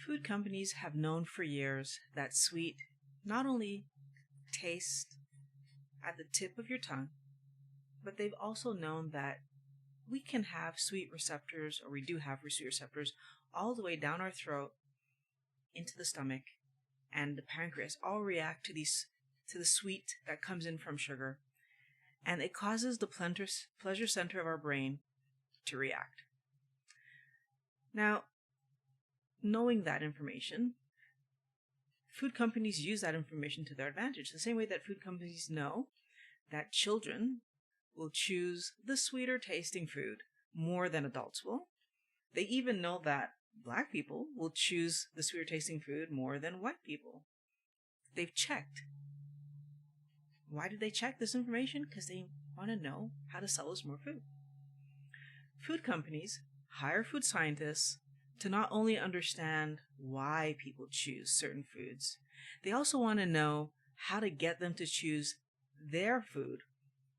Food companies have known for years that sweet not only tastes at the tip of your tongue, but they've also known that we can have sweet receptors, or we do have sweet receptors, all the way down our throat, into the stomach, and the pancreas all react to the sweet that comes in from sugar, and it causes the pleasure center of our brain to react. Now, knowing that information, food companies use that information to their advantage, the same way that food companies know that children will choose the sweeter tasting food more than adults will. They even know that Black people will choose the sweeter tasting food more than white people. They've checked. Why did they check this information? Because they want to know how to sell us more food. Food companies hire food scientists to not only understand why people choose certain foods, they also want to know how to get them to choose their food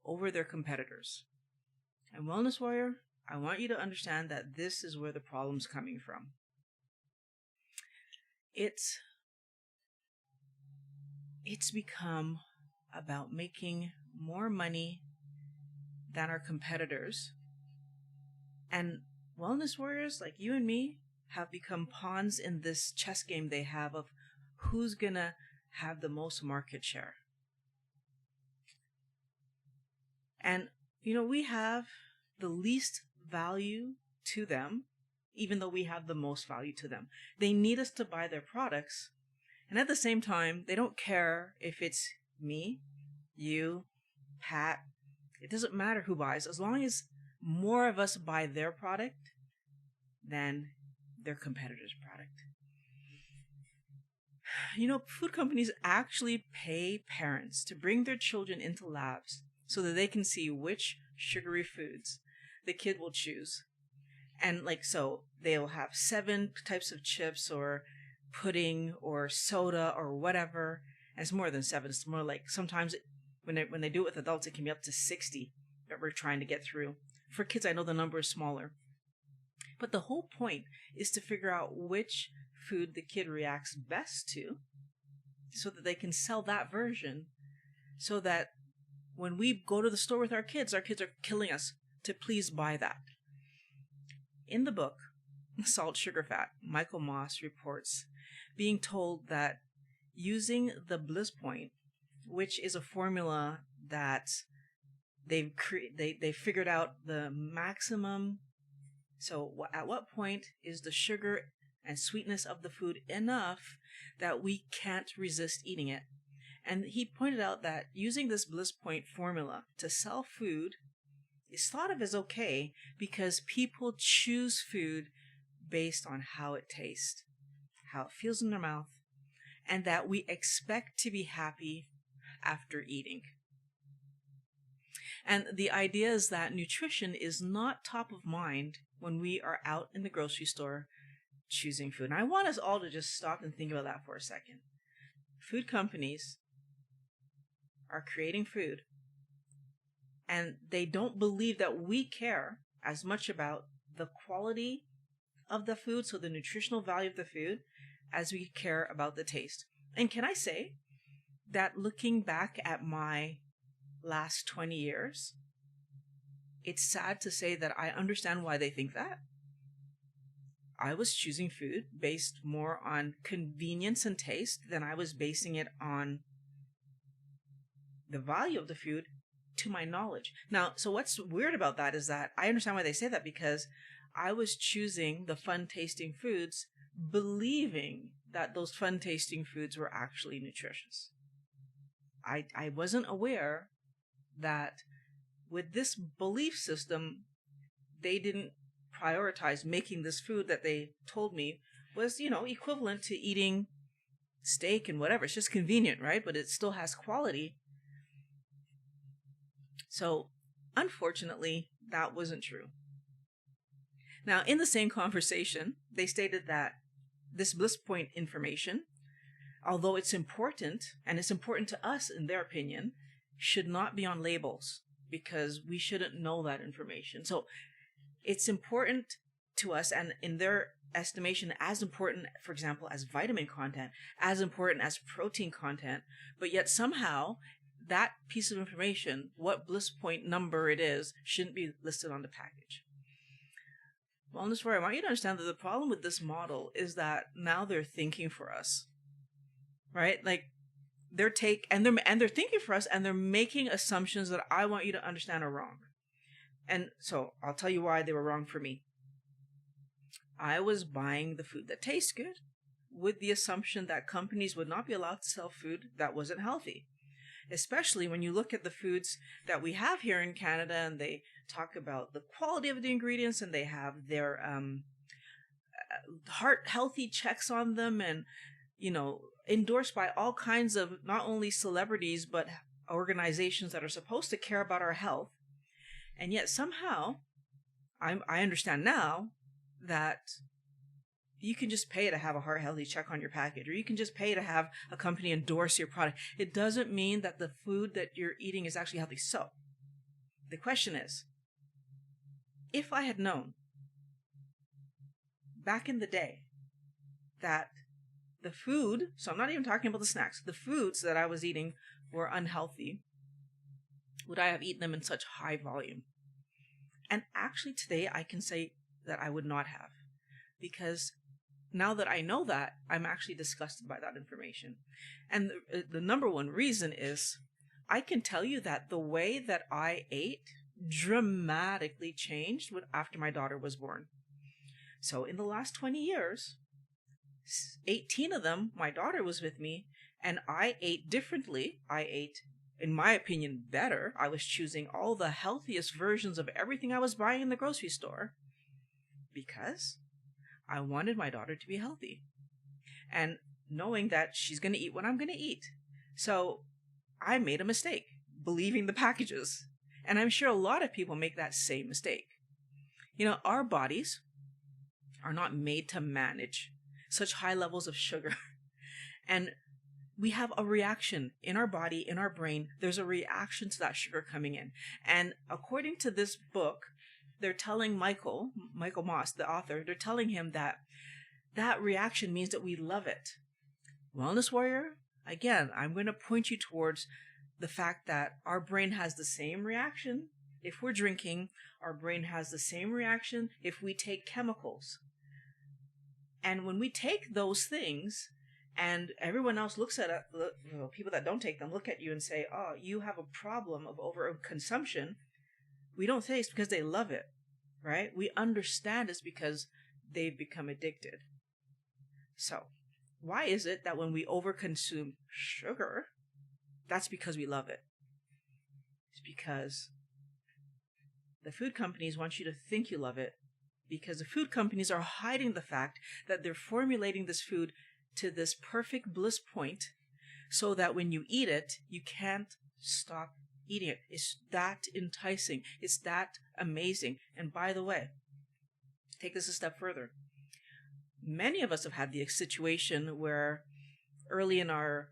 over their competitors. And Wellness Warrior, I want you to understand that this is where the problem's coming from. It's become about making more money than our competitors. And Wellness Warriors like you and me have become pawns in this chess game they have of who's gonna have the most market share. And, we have the least value to them, even though we have the most value to them. They need us to buy their products. And at the same time, they don't care if it's me, you, Pat. It doesn't matter who buys, as long as more of us buy their product than their competitor's product. Food companies actually pay parents to bring their children into labs so that they can see which sugary foods the kid will choose. And so they'll have 7 types of chips or pudding or soda or whatever. And it's more than 7. It's more like sometimes when they do it with adults, it can be up to 60 that we're trying to get through. For kids, I know the number is smaller. But the whole point is to figure out which food the kid reacts best to so that they can sell that version, so that when we go to the store with our kids are killing us to please buy that. In the book, Salt, Sugar, Fat, Michael Moss reports being told that using the bliss point, which is a formula that they figured out the maximum. So at what point is the sugar and sweetness of the food enough that we can't resist eating it? And he pointed out that using this bliss point formula to sell food is thought of as okay because people choose food based on how it tastes, how it feels in their mouth, and that we expect to be happy after eating. And the idea is that nutrition is not top of mind when we are out in the grocery store choosing food. And I want us all to just stop and think about that for a second. Food companies are creating food, and they don't believe that we care as much about the quality of the food, so the nutritional value of the food, as we care about the taste. And can I say that looking back at my last 20 years, it's sad to say that I understand why they think that. I was choosing food based more on convenience and taste than I was basing it on the value of the food to my knowledge. Now, so what's weird about that is that I understand why they say that, because I was choosing the fun tasting foods believing that those fun tasting foods were actually nutritious. I wasn't aware that with this belief system, they didn't prioritize making this food that they told me was, equivalent to eating steak and whatever. It's just convenient, right? But it still has quality. So, unfortunately, that wasn't true. Now, in the same conversation, they stated that this bliss point information, although it's important, and it's important to us in their opinion, should not be on labels because we shouldn't know that information. So it's important to us, and in their estimation as important, for example, as vitamin content, as important as protein content, but yet somehow that piece of information, what bliss point number it is, shouldn't be listed on the package. Wellness Warrior, I want you to understand that the problem with this model is that now they're thinking for us, right? Like they're thinking for us, and they're making assumptions that I want you to understand are wrong. And so I'll tell you why they were wrong for me. I was buying the food that tastes good with the assumption that companies would not be allowed to sell food that wasn't healthy. Especially when you look at the foods that we have here in Canada, and they talk about the quality of the ingredients, and they have their heart healthy checks on them, and endorsed by all kinds of not only celebrities but organizations that are supposed to care about our health. And yet somehow I understand now that you can just pay to have a heart healthy check on your package, or you can just pay to have a company endorse your product. It doesn't mean that the food that you're eating is actually healthy. So the question is, if I had known back in the day that the food, so I'm not even talking about the snacks, the foods that I was eating were unhealthy, would I have eaten them in such high volume? And actually today I can say that I would not have, because now that I know that, I'm actually disgusted by that information. And the number one reason is I can tell you that the way that I ate dramatically changed after my daughter was born. So in the last 20 years, 18 of them, my daughter was with me, and I ate differently. I ate, in my opinion, better. I was choosing all the healthiest versions of everything I was buying in the grocery store because I wanted my daughter to be healthy, and knowing that she's going to eat what I'm going to eat. So I made a mistake believing the packages. And I'm sure a lot of people make that same mistake. Our bodies are not made to manage such high levels of sugar. And we have a reaction in our body, in our brain. There's a reaction to that sugar coming in. And according to this book, they're telling Michael Moss, the author, they're telling him that reaction means that we love it. Wellness Warrior, again, I'm going to point you towards the fact that our brain has the same reaction if we're drinking. Our brain has the same reaction if we take chemicals. And when we take those things and everyone else looks at it, people that don't take them look at you and say, oh, you have a problem of overconsumption, we don't say it's because they love it, right? We understand it's because they've become addicted. So why is it that when we overconsume sugar, that's because we love it? It's because the food companies want you to think you love it, because the food companies are hiding the fact that they're formulating this food to this perfect bliss point so that when you eat it, you can't stop eating it. It's that enticing. It's that amazing. And by the way, take this a step further. Many of us have had the situation where early in our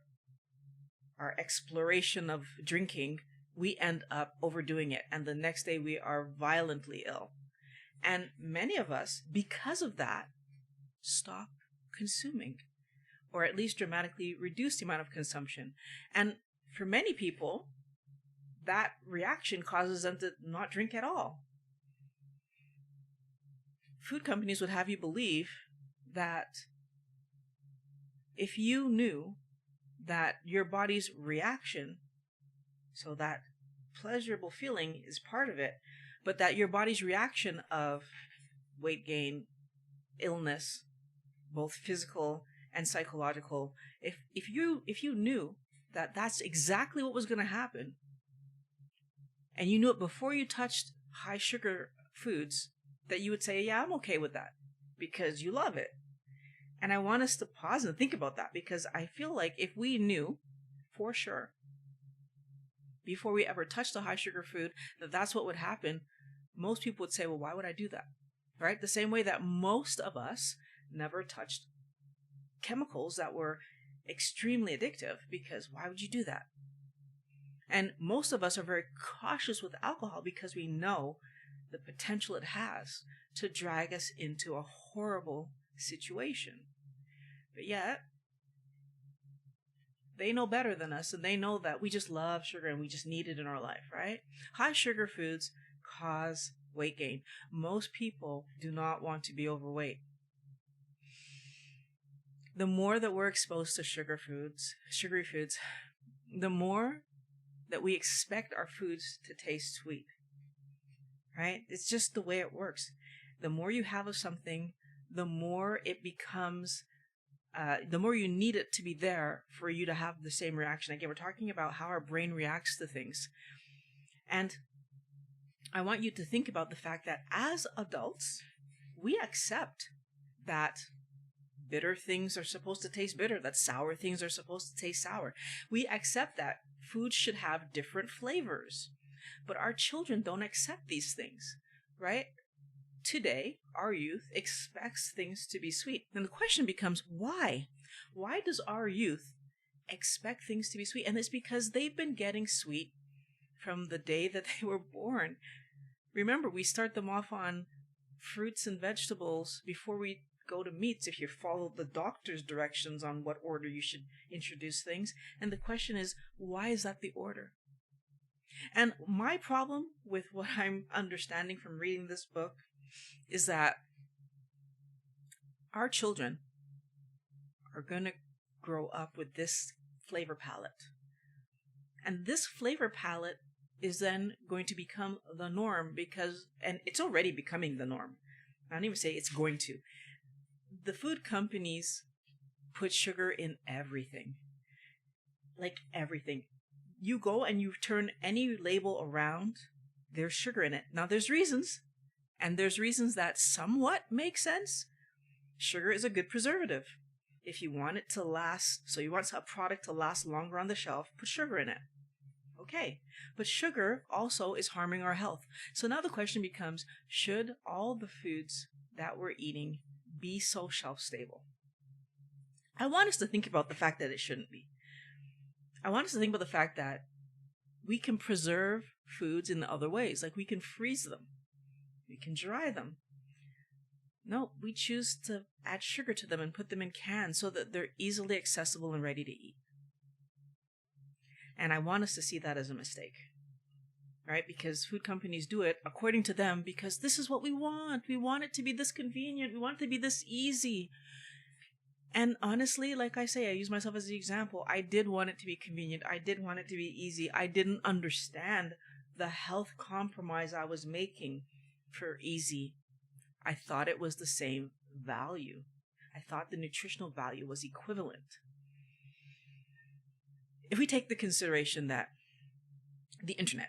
exploration of drinking, we end up overdoing it, and the next day we are violently ill. And many of us, because of that, stop consuming, or at least dramatically reduce the amount of consumption. And for many people, that reaction causes them to not drink at all. Food companies would have you believe that if you knew that your body's reaction, so that pleasurable feeling is part of it, but that your body's reaction of weight gain, illness, both physical and psychological, if you knew that that's exactly what was going to happen, and you knew it before you touched high sugar foods, that you would say, yeah, I'm okay with that, because you love it. And I want us to pause and think about that, because I feel like if we knew for sure, before we ever touched a high sugar food, that that's what would happen, most people would say, well, why would I do that? Right? The same way that most of us never touched chemicals that were extremely addictive, because why would you do that? And most of us are very cautious with alcohol because we know the potential it has to drag us into a horrible situation. But yet, they know better than us, and they know that we just love sugar and we just need it in our life, right? High sugar foods cause weight gain. Most people do not want to be overweight. The more that we're exposed to sugary foods, the more that we expect our foods to taste sweet, right? It's just the way it works. The more you have of something, the more it becomes, the more you need it to be there for you to have the same reaction. Again, we're talking about how our brain reacts to things. And I want you to think about the fact that as adults, we accept that bitter things are supposed to taste bitter, that sour things are supposed to taste sour. We accept that food should have different flavors. But our children don't accept these things, right? Today, our youth expects things to be sweet. And the question becomes, why? Why does our youth expect things to be sweet? And it's because they've been getting sweet from the day that they were born. Remember, we start them off on fruits and vegetables before we go to meats, if you follow the doctor's directions on what order you should introduce things. And the question is, why is that the order? And my problem with what I'm understanding from reading this book is that our children are going to grow up with this flavor palette. And this flavor palette is then going to become the norm and it's already becoming the norm. I don't even say it's going to. The food companies put sugar in everything. Like everything. You go and you turn any label around, there's sugar in it. Now there's reasons, and there's reasons that somewhat make sense. Sugar is a good preservative. If you want it to last, so you want a product to last longer on the shelf, put sugar in it. Okay, but sugar also is harming our health. So now the question becomes, should all the foods that we're eating be so shelf stable? I want us to think about the fact that it shouldn't be. I want us to think about the fact that we can preserve foods in other ways, like we can freeze them, we can dry them. No, we choose to add sugar to them and put them in cans so that they're easily accessible and ready to eat. And I want us to see that as a mistake, right? Because food companies do it according to them because this is what we want. We want it to be this convenient. We want it to be this easy. And honestly, like I say, I use myself as an example. I did want it to be convenient. I did want it to be easy. I didn't understand the health compromise I was making for easy. I thought it was the same value. I thought the nutritional value was equivalent. If we take the consideration that the internet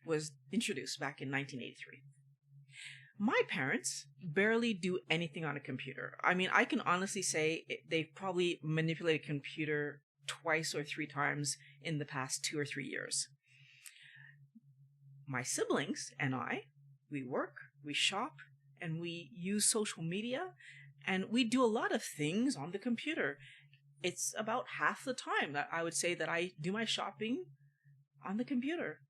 was introduced back in 1983, my parents barely do anything on a computer. I mean, I can honestly say they've probably manipulated a computer twice or three times in the past 2 or 3 years. My siblings and I, we work, we shop, and we use social media, and we do a lot of things on the computer. It's about half the time that I would say that I do my shopping on the computer.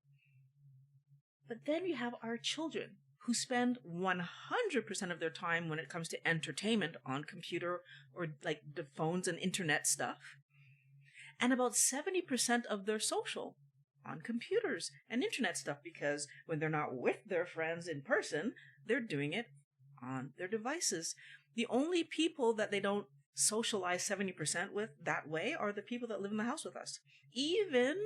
But then you have our children who spend 100% of their time when it comes to entertainment on computer or like the phones and internet stuff. And about 70% of their social on computers and internet stuff, because when they're not with their friends in person, they're doing it on their devices. The only people that they don't socialize 70% with that way are the people that live in the house with us. Even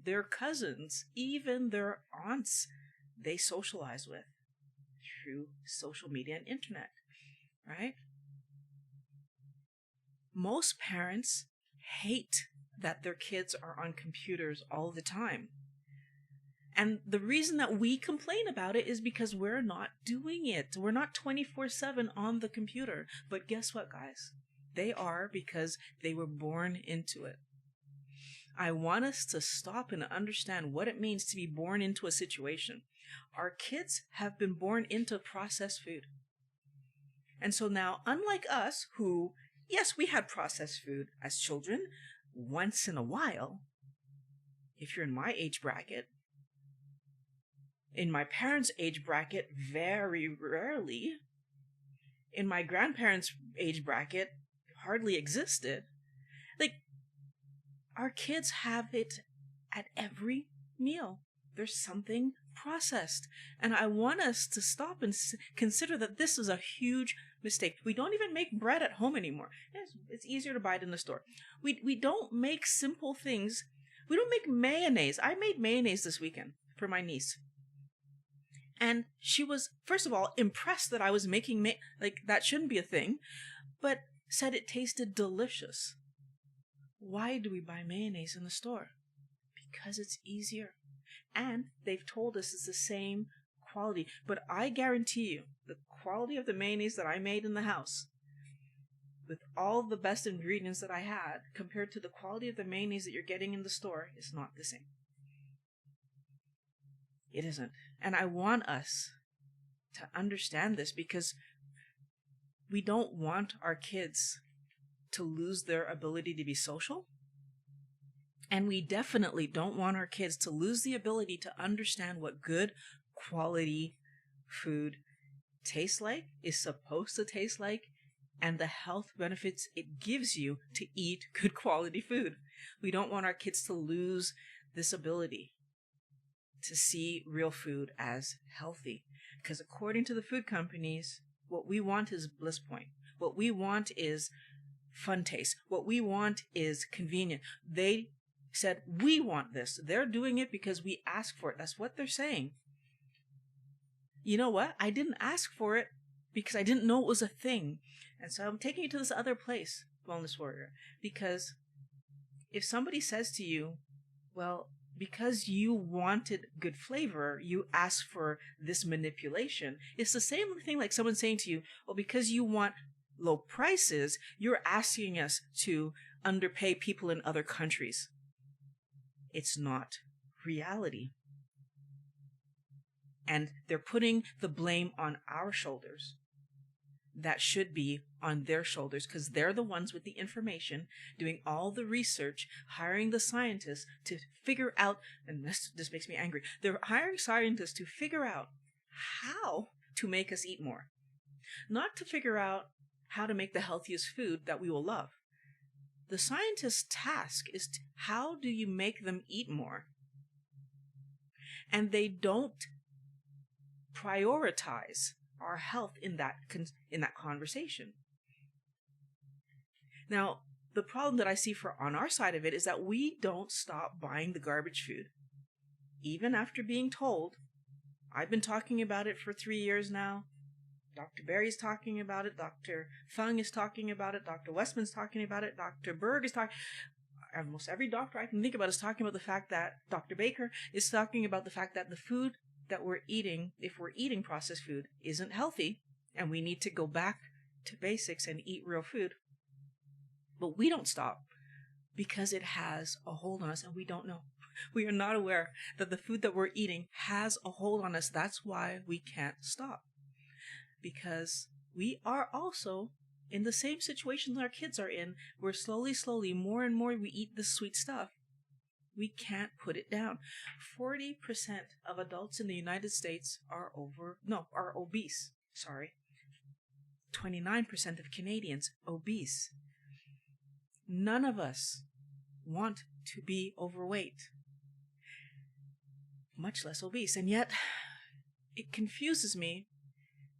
their cousins, even their aunts, they socialize with through social media and internet, right? Most parents hate that their kids are on computers all the time. And the reason that we complain about it is because we're not doing it. We're not 24/7 on the computer. But guess what, guys? They are, because they were born into it. I want us to stop and understand what it means to be born into a situation. Our kids have been born into processed food. And so now, unlike us, who, yes, we had processed food as children once in a while, if you're in my age bracket, in my parents' age bracket, very rarely. in my grandparents' age bracket hardly existed. Like, our kids have it at every meal. There's something processed. And I want us to stop and consider that this is a huge mistake. We don't even make bread at home anymore. It's easier to buy it in the store. We don't make simple things. We don't make mayonnaise. I made mayonnaise this weekend for my niece. And she was, first of all, impressed that I was making like, that shouldn't be a thing, but said it tasted delicious. Why do we buy mayonnaise in the store? Because it's easier. And they've told us it's the same quality. But I guarantee you, the quality of the mayonnaise that I made in the house, with all the best ingredients that I had, compared to the quality of the mayonnaise that you're getting in the store, is not the same. It isn't. And I want us to understand this, because we don't want our kids to lose their ability to be social. And we definitely don't want our kids to lose the ability to understand what good quality food tastes like, is supposed to taste like, and the health benefits it gives you to eat good quality food. We don't want our kids to lose this ability to see real food as healthy. Because according to the food companies, what we want is bliss point. What we want is fun taste. What we want is convenient. They said, we want this. They're doing it because we asked for it. That's what they're saying. You know what? I didn't ask for it because I didn't know it was a thing. And so I'm taking you to this other place, Wellness Warrior, because if somebody says to you, well, because you wanted good flavor, you asked for this manipulation. It's the same thing like someone saying to you, well, because you want low prices, you're asking us to underpay people in other countries. It's not reality. And they're putting the blame on our shoulders. That should be on their shoulders, because they're the ones with the information, doing all the research, hiring the scientists to figure out, and this makes me angry, they're hiring scientists to figure out how to make us eat more. Not to figure out how to make the healthiest food that we will love. The scientist's task is how do you make them eat more? And they don't prioritize our health in that conversation. Now, the problem that I see on our side of it is that we don't stop buying the garbage food. Even after being told, I've been talking about it for 3 years now. Dr. Berry's talking about it. Dr. Fung is talking about it. Dr. Westman's talking about it. Dr. Berg is talking. Almost every doctor I can think about is talking about the fact that Dr. Baker is talking about the fact that the food that we're eating, if we're eating processed food, isn't healthy, and we need to go back to basics and eat real food. But we don't stop because it has a hold on us, and we don't know. We are not aware that the food that we're eating has a hold on us. That's why we can't stop. Because we are also in the same situation that our kids are in, where slowly, more and more we eat this sweet stuff. We can't put it down. 40% of adults in the United States are obese. 29% of Canadians obese. None of us want to be overweight, much less obese. And yet, it confuses me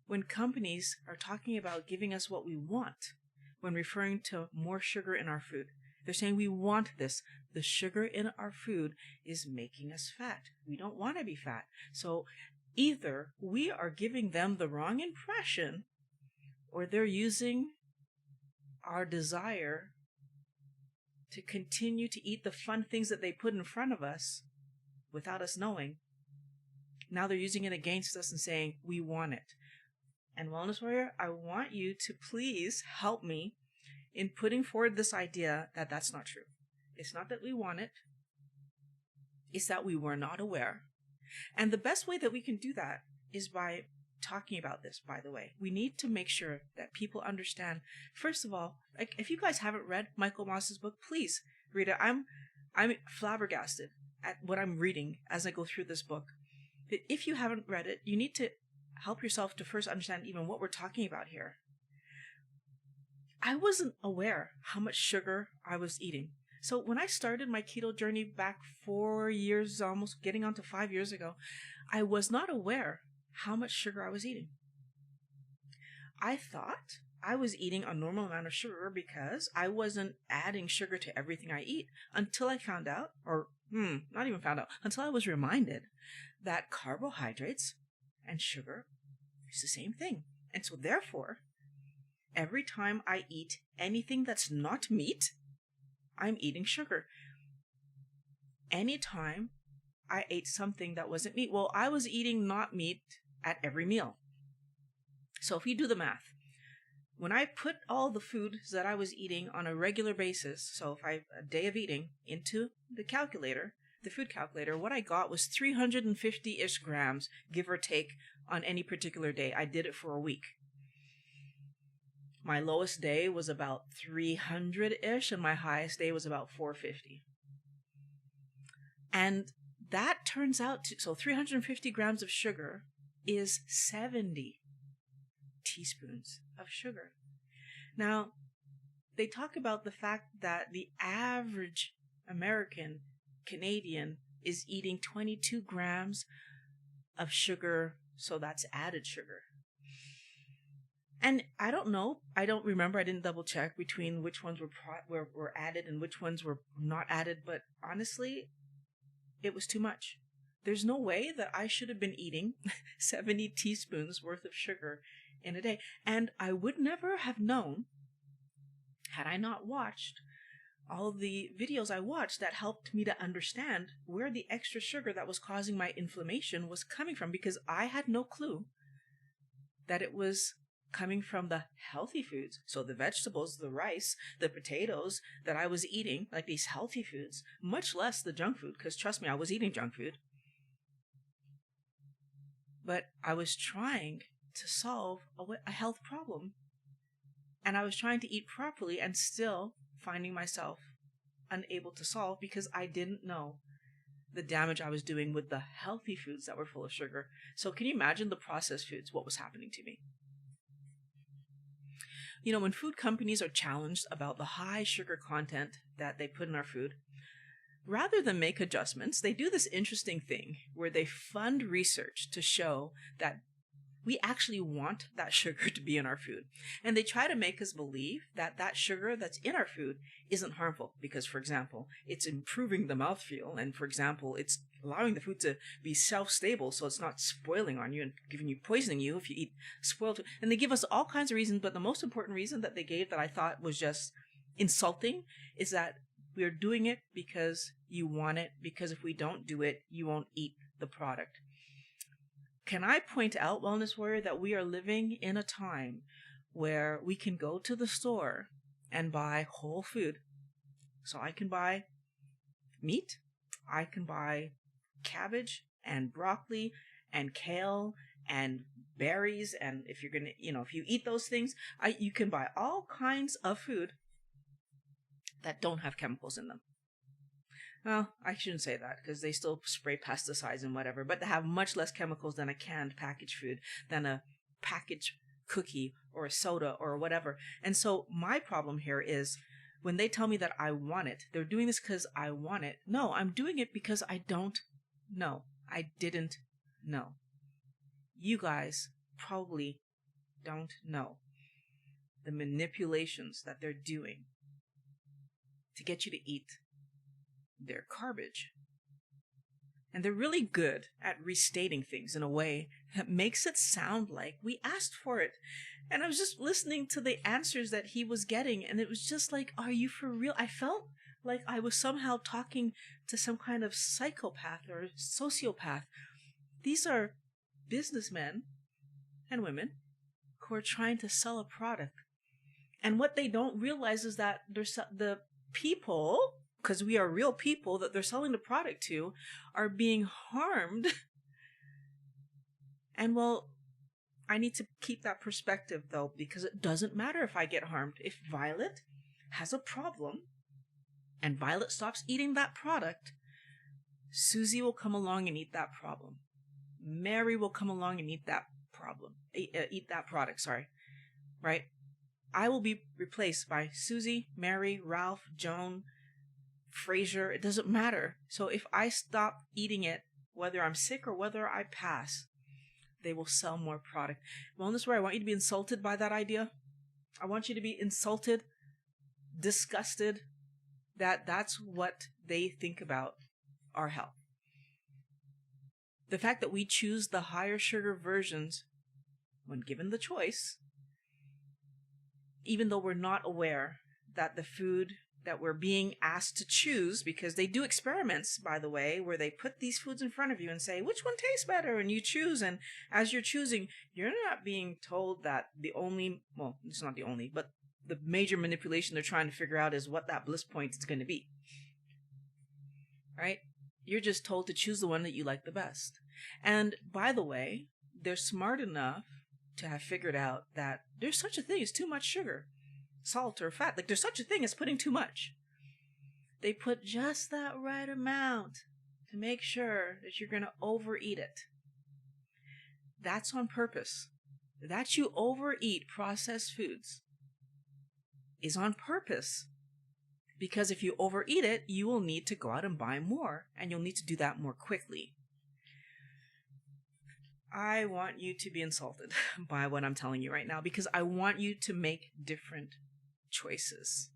when companies are talking about giving us what we want when referring to more sugar in our food. They're saying we want this. The sugar in our food is making us fat. We don't want to be fat. So either we are giving them the wrong impression, or they're using our desire to continue to eat the fun things that they put in front of us without us knowing. Now they're using it against us and saying, we want it. And Wellness Warrior, I want you to please help me in putting forward this idea that that's not true. It's not that we want it. It's that we were not aware. And the best way that we can do that is by talking about this, by the way. We need to make sure that people understand. First of all, like, if you guys haven't read Michael Moss's book, please read it. I'm flabbergasted at what I'm reading as I go through this book. But if you haven't read it, you need to help yourself to first understand even what we're talking about here. I wasn't aware how much sugar I was eating. So when I started my keto journey back 4 years, almost getting on to 5 years ago, I was not aware how much sugar I was eating. I thought I was eating a normal amount of sugar because I wasn't adding sugar to everything I eat until I found out, or not even found out, until I was reminded that carbohydrates and sugar is the same thing. And so therefore, every time I eat anything that's not meat, I'm eating sugar. Anytime I ate something that wasn't meat, well, I was eating not meat at every meal. So if you do the math, when I put all the foods that I was eating on a regular basis, so if I a day of eating into the calculator, the food calculator, what I got was 350-ish grams, give or take, on any particular day. I did it for a week. My lowest day was about 300-ish, and my highest day was about 450. And that turns out to, so 350 grams of sugar is 70 teaspoons of sugar. Now, they talk about the fact that the average American, Canadian, is eating 22 grams of sugar, so that's added sugar. And I don't know, I don't remember, I didn't double check between which ones were added and which ones were not added, but honestly, it was too much. There's no way that I should have been eating 70 teaspoons worth of sugar in a day. And I would never have known had I not watched all the videos I watched that helped me to understand where the extra sugar that was causing my inflammation was coming from, because I had no clue that it was coming from the healthy foods. So the vegetables, the rice, the potatoes that I was eating, like these healthy foods, much less the junk food, because trust me, I was eating junk food. But I was trying to solve a health problem. And I was trying to eat properly and still finding myself unable to solve because I didn't know the damage I was doing with the healthy foods that were full of sugar. So can you imagine the processed foods, what was happening to me? You know, when food companies are challenged about the high sugar content that they put in our food, rather than make adjustments, they do this interesting thing where they fund research to show that we actually want that sugar to be in our food. And they try to make us believe that that sugar that's in our food isn't harmful because, for example, it's improving the mouthfeel. And, for example, it's allowing the food to be self-stable so it's not spoiling on you and poisoning you if you eat spoiled food. And they give us all kinds of reasons, but the most important reason that they gave that I thought was just insulting is that we're doing it because you want it, because if we don't do it, you won't eat the product. Can I point out, Wellness Warrior, that we are living in a time where we can go to the store and buy whole food. So I can buy meat, I can buy cabbage and broccoli and kale and berries, and if you're gonna, if you eat those things, you can buy all kinds of food that don't have chemicals in them. Well, I shouldn't say that because they still spray pesticides and whatever, but they have much less chemicals than a canned packaged food, than a packaged cookie or a soda or whatever. And so my problem here is when they tell me that I want it, they're doing this because I want it. No, I'm doing it because I don't know. I didn't know. You guys probably don't know the manipulations that they're doing to get you to eat their garbage. And they're really good at restating things in a way that makes it sound like we asked for it. And I was just listening to the answers that he was getting, and it was just like, are you for real? I felt like I was somehow talking to some kind of psychopath or sociopath. These are businessmen and women who are trying to sell a product. And what they don't realize is that the people, because we are real people that they're selling the product to, are being harmed. And well, I need to keep that perspective though, because it doesn't matter if I get harmed. If Violet has a problem and Violet stops eating that product, Susie will come along and eat that problem. Mary will come along and eat that product, right? I will be replaced by Susie, Mary, Ralph, Joan, Fraser. It doesn't matter. So if I stop eating it, whether I'm sick or whether I pass, they will sell more product. Wellness Where I want you to be insulted by that idea. I want you to be insulted, disgusted, that's what they think about our health. The fact that we choose the higher sugar versions when given the choice, even though we're not aware that the food that we're being asked to choose, because they do experiments, by the way, where they put these foods in front of you and say, which one tastes better? And you choose. And as you're choosing, you're not being told that it's not the only, but the major manipulation they're trying to figure out is what that bliss point is going to be. Right? You're just told to choose the one that you like the best. And by the way, they're smart enough to have figured out that there's such a thing as too much sugar, salt, or fat. Like, there's such a thing as putting too much. They put just that right amount to make sure that you're going to overeat it. That's on purpose. That you overeat processed foods is on purpose. Because if you overeat it, you will need to go out and buy more, and you'll need to do that more quickly. I want you to be insulted by what I'm telling you right now, because I want you to make different choices.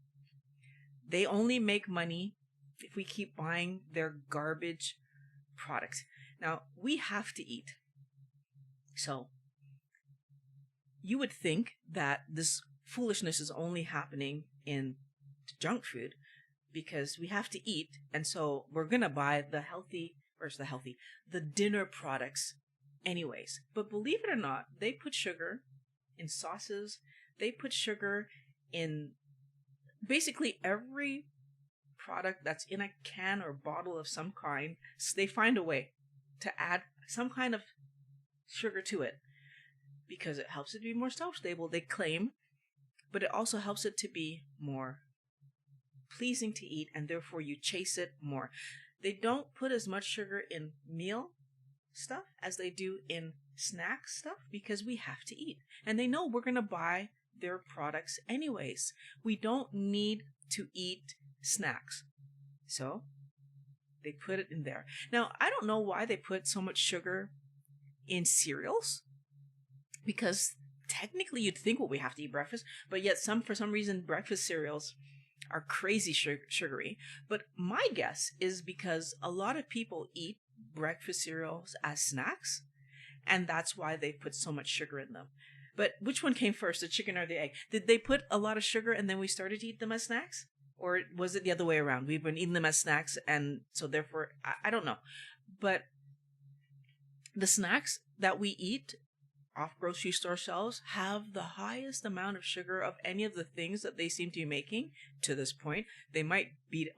They only make money if we keep buying their garbage products. Now, we have to eat. So, you would think that this foolishness is only happening in junk food because we have to eat, and so we're going to buy the dinner products anyways. But believe it or not, they put sugar in sauces. They put sugar in basically every product that's in a can or bottle of some kind. So they find a way to add some kind of sugar to it because it helps it to be more shelf-stable, they claim, but it also helps it to be more pleasing to eat, and therefore you chase it more. They don't put as much sugar in meal stuff as they do in snack stuff because we have to eat. And they know we're going to buy their products anyways. We don't need to eat snacks. So they put it in there. Now, I don't know why they put so much sugar in cereals, because technically you'd think, well, we have to eat breakfast, but yet for some reason breakfast cereals are crazy sugary. But my guess is because a lot of people eat breakfast cereals as snacks, and that's why they put so much sugar in them. But which one came first, the chicken or the egg? Did they put a lot of sugar and then we started to eat them as snacks? Or was it the other way around? We've been eating them as snacks, and so therefore, I don't know. But the snacks that we eat off grocery store shelves have the highest amount of sugar of any of the things that they seem to be making to this point. They might beat,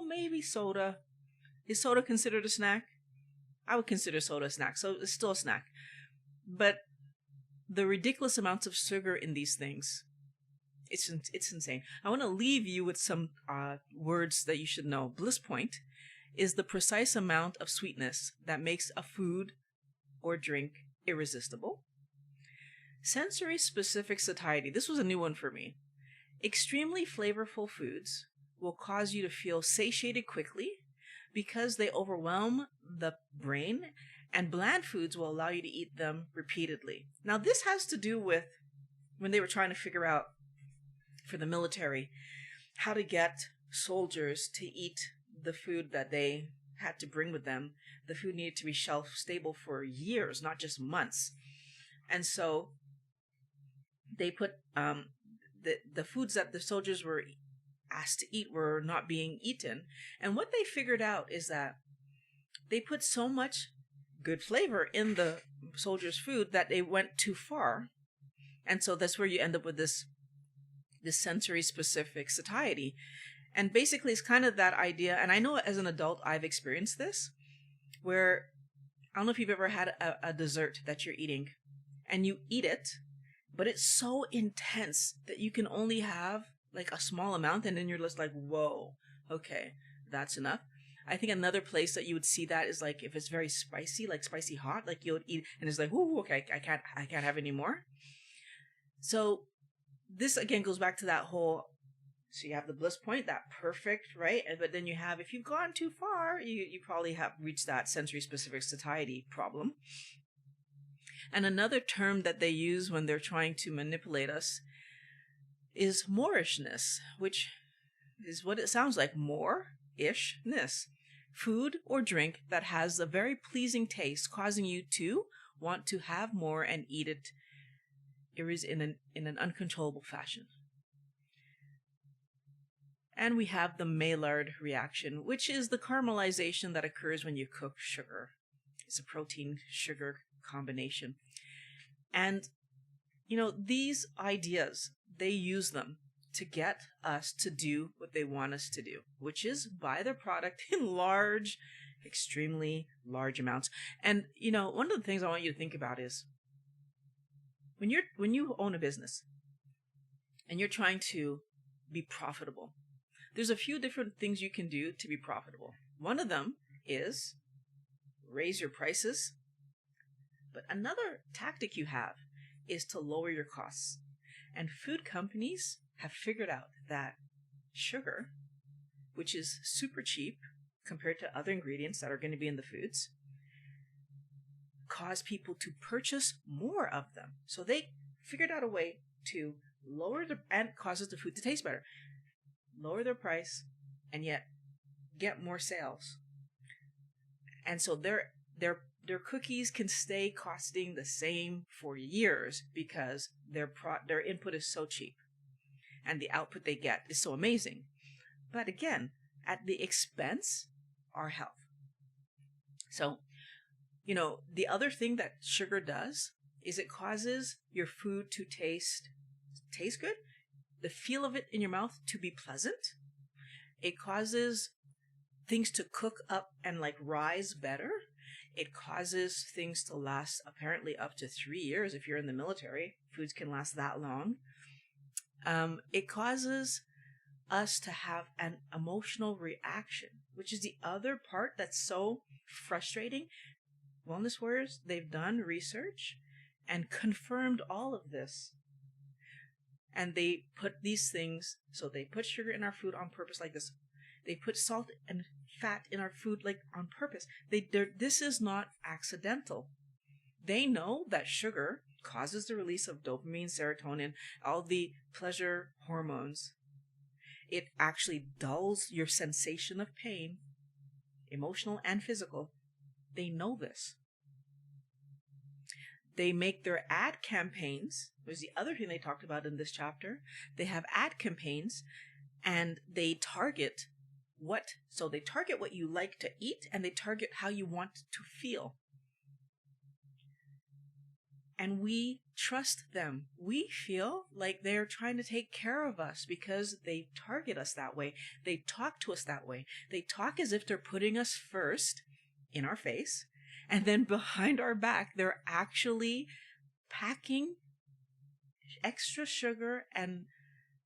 maybe soda. Is soda considered a snack? I would consider soda a snack, so it's still a snack. But the ridiculous amounts of sugar in these things, it's insane. I want to leave you with some words that you should know. Bliss point is the precise amount of sweetness that makes a food or drink irresistible. Sensory specific satiety. This was a new one for me. Extremely flavorful foods will cause you to feel satiated quickly because they overwhelm the brain, and bland foods will allow you to eat them repeatedly. Now, this has to do with when they were trying to figure out for the military how to get soldiers to eat the food that they had to bring with them. The food needed to be shelf stable for years, not just months. And so they put the foods that the soldiers were asked to eat were not being eaten. And what they figured out is that they put so much good flavor in the soldiers' food that they went too far. And so that's where you end up with this sensory specific satiety. And basically it's kind of that idea, and I know as an adult I've experienced this, where I don't know if you've ever had a dessert that you're eating and you eat it, but it's so intense that you can only have like a small amount, and then you're just like, whoa, okay, that's enough. I think another place that you would see that is like if it's very spicy, like spicy hot, like you would eat and it's like, ooh, okay, I can't have any more. So this again goes back to that whole, so you have the bliss point, that perfect, right? But then you have, if you've gone too far, you probably have reached that sensory specific satiety problem. And another term that they use when they're trying to manipulate us is moorishness, which is what it sounds like, more-ishness. Food or drink that has a very pleasing taste, causing you to want to have more and eat it in an uncontrollable fashion. And we have the Maillard reaction, which is the caramelization that occurs when you cook sugar. It's a protein-sugar combination. And, these ideas, they use them to get us to do what they want us to do, which is buy their product in large, extremely large amounts. And, one of the things I want you to think about is when you own a business and you're trying to be profitable, there's a few different things you can do to be profitable. One of them is raise your prices. But another tactic you have is to lower your costs. And food companies have figured out that sugar, which is super cheap compared to other ingredients that are going to be in the foods, cause people to purchase more of them. So they figured out a way to lower and causes the food to taste better. Lower their price and yet get more sales. And so their cookies can stay costing the same for years because their input is so cheap and the output they get is so amazing. But again, at the expense, our health. So, the other thing that sugar does is it causes your food to taste good, the feel of it in your mouth to be pleasant. It causes things to cook up and rise better. It causes things to last apparently up to 3 years. If you're in the military, foods can last that long. It causes us to have an emotional reaction, which is the other part that's so frustrating. Wellness Warriors, they've done research and confirmed all of this. And they put these things, so they put sugar in our food on purpose like this. They put salt and fat in our food on purpose. This is not accidental. They know that sugar causes the release of dopamine, serotonin, all the pleasure hormones. It actually dulls your sensation of pain, emotional and physical. They know this. They make their ad campaigns. There's the other thing they talked about in this chapter. They have ad campaigns and they target what you like to eat and they target how you want to feel. And we trust them. We feel like they're trying to take care of us because they target us that way. They talk to us that way. They talk as if they're putting us first in our face. And then behind our back, they're actually packing extra sugar and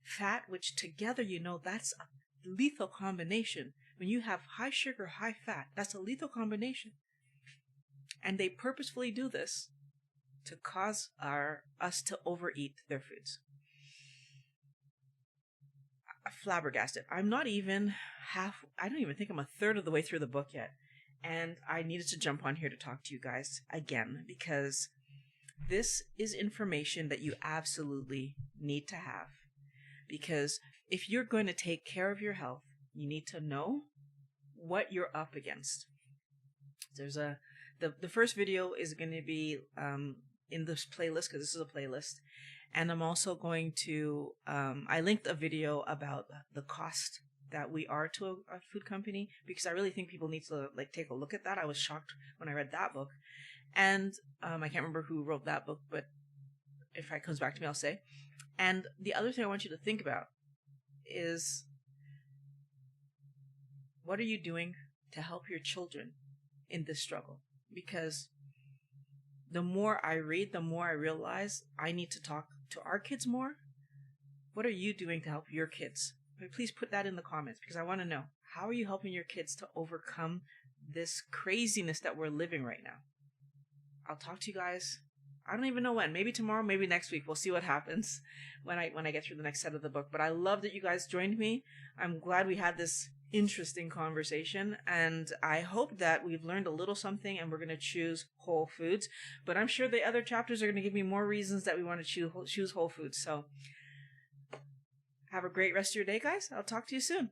fat, which together, that's a lethal combination. When you have high sugar, high fat, that's a lethal combination. And they purposefully do this to cause us to overeat their foods. Flabbergasted. I don't even think I'm a third of the way through the book yet. And I needed to jump on here to talk to you guys again because this is information that you absolutely need to have. Because if you're going to take care of your health, you need to know what you're up against. There's the first video is going to be in this playlist because this is a playlist. And I'm also going to, I linked a video about the cost that we are to a food company because I really think people need to take a look at that. I was shocked when I read that book. And I can't remember who wrote that book, but if it comes back to me, I'll say. And the other thing I want you to think about is what are you doing to help your children in this struggle? Because the more I read, the more I realize I need to talk to our kids more. What are you doing to help your kids? Please put that in the comments because I want to know, how are you helping your kids to overcome this craziness that we're living right now? I'll talk to you guys. I don't even know when. Maybe tomorrow, maybe next week. We'll see what happens when I get through the next set of the book. But I love that you guys joined me. I'm glad we had this interesting conversation, and I hope that we've learned a little something and we're going to choose whole foods. But I'm sure the other chapters are going to give me more reasons that we want to choose whole foods. So have a great rest of your day, guys. I'll talk to you soon.